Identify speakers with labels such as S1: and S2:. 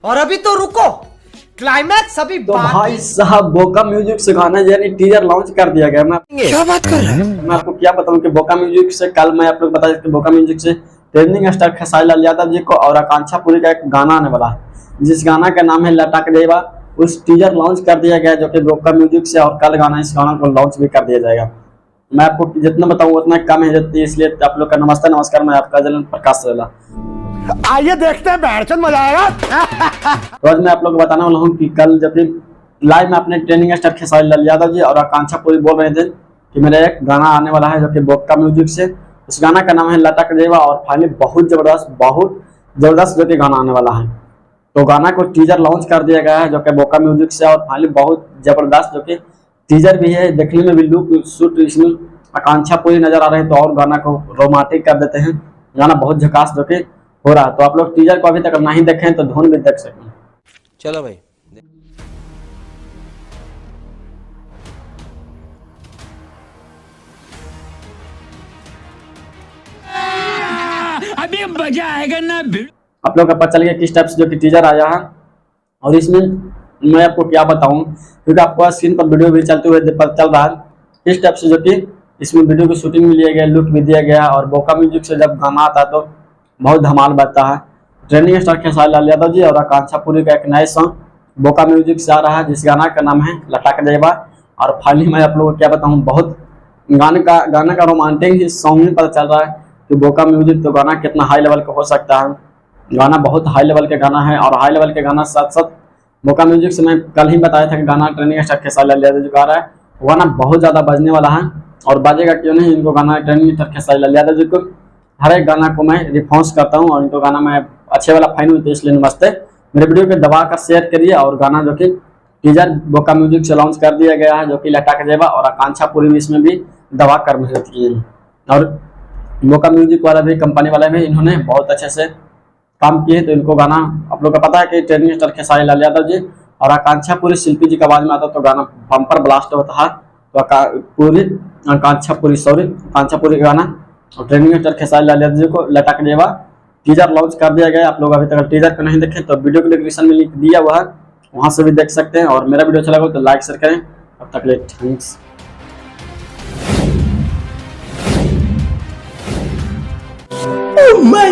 S1: और अभी तो रुको, क्लाइमैक्स अभी
S2: तो भाई साहब बोका म्यूजिक से गाना यानी टीजर लॉन्च कर दिया गया। मैं
S1: क्या बात कर रहे हैं?
S2: मैं आपको क्या बताऊं कि बोका म्यूजिक से कल मैं आप लोग बता कि बोका म्यूजिक से ट्रेंडिंग स्टार खेसारी लाल यादव जी को और आकांक्षा पुरी का एक गाना आने वाला है, जिस गाना का नाम है लटक देवा। उस टीजर लॉन्च कर दिया गया जो कि बोका म्यूजिक से, और कल गाना इस गाना को लॉन्च भी कर दिया जाएगा। मैं आपको जितना बताऊं उतना कम है, इसलिए आप लोग का नमस्कार। मैं आपका जलन प्रकाश रेला।
S1: आइए देखते हैं, बैठचंद मजा आएगा।
S2: तो आज मैं आप लोग को बताने वाला हूँ कि कल जब भी लाइव में अपने ट्रेंडिंग स्टार खेसारी लाल यादव जी और आकांक्षा पुरी बोल रहे थे कि मेरा एक गाना आने वाला है जो कि बोका म्यूजिक से। उस गाना का नाम है लटक देवा, और फाइनली बहुत जबरदस्त जो कि गाना आने वाला है। तो गाना को टीजर लॉन्च कर दिया गया है जो कि बोका म्यूजिक से, और फाइनली बहुत जबरदस्त जो कि टीजर भी है, देखने में भी लुक शूट इसमें आकांक्षा पुरी नजर आ रहे हैं। तो और गाना को रोमांटिक कर देते हैं, गाना बहुत झकास जो कि हो रहा है। तो आप लोग टीजर को अभी तक नहीं देखें तो धुन भी देख सकें।
S3: चलो भाई। अभी मजा आएगा ना।
S2: आप लोग का पता चल गया किस टाइप से जो कि टीजर आया है, और इसमें मैं आपको क्या बताऊं, क्योंकि आपको स्क्रीन पर वीडियो भी चलते हुए पता चल रहा है किस टाइप से जो कि इसमें वीडियो की शूटिंग भी लिया गया, लुक भी दिया गया। और बोका म्यूजिक से जब गाना आता है तो बहुत धमाल बजता है। ट्रेंडिंग स्टार खेसारी लाल यादव जी और आकांक्षा पुरी का एक नए सॉन्ग बोका म्यूजिक से आ रहा है, जिस गाना का नाम है लटक देवा। और फाइनली मैं आप लोगों को क्या बताऊं, बहुत गाना का रोमांटिक ही सॉन्ग ही पता चल रहा है कि बोका म्यूजिक तो गाना कितना हाई लेवल का हो सकता है। गाना बहुत हाई लेवल का गाना है, और हाई लेवल के गाना साथ साथ बोका म्यूजिक से मैं कल ही बताया था कि गाना ट्रेंडिंग स्टार खेसारी लाल यादव जी गा रहा है, वो गाना बहुत ज़्यादा बजने वाला है। और बाजेगा क्यों नहीं, इनको गाना ट्रेंडिंग स्टार खेसारी लाल यादव जी को हर एक गाना को मैं रिस्पॉन्स करता हूँ, और इनको गाना मैं अच्छे वाला फाइन हुई, तो इसलिए नमस्ते। मेरे वीडियो को दबा कर शेयर करिए। और गाना जो कि टीजर बोका म्यूजिक से लॉन्च कर दिया गया है जो कि लटक देवा, और आकांक्षा पुरी भी इसमें भी दबा कर मेहनत की है। और बोका म्यूजिक वाला भी, कंपनी वाले भी, इन्होंने बहुत अच्छे से काम किए। तो इनको गाना आप लोग को पता है कि ट्रेंडिंग स्टार खेसारी लाल यादव जी और आकांक्षा पुरी शिल्पी जी की आवाज में आता तो गाना बम्पर ब्लास्ट होता है। तो आकांक्षा पुरी का गाना और ट्रेंडिंग स्टार खेसारी लाल यादव जी को लटक देवा टीजर लॉन्च कर दिया गया। आप लोग अभी तक टीजर को नहीं देखें तो वीडियो के डिस्क्रिप्शन में लिंक दिया हुआ है, वहां से भी देख सकते हैं। और मेरा वीडियो अच्छा लगा तो लाइक शेयर करें। अब तक ले थैंक्स।
S1: Oh my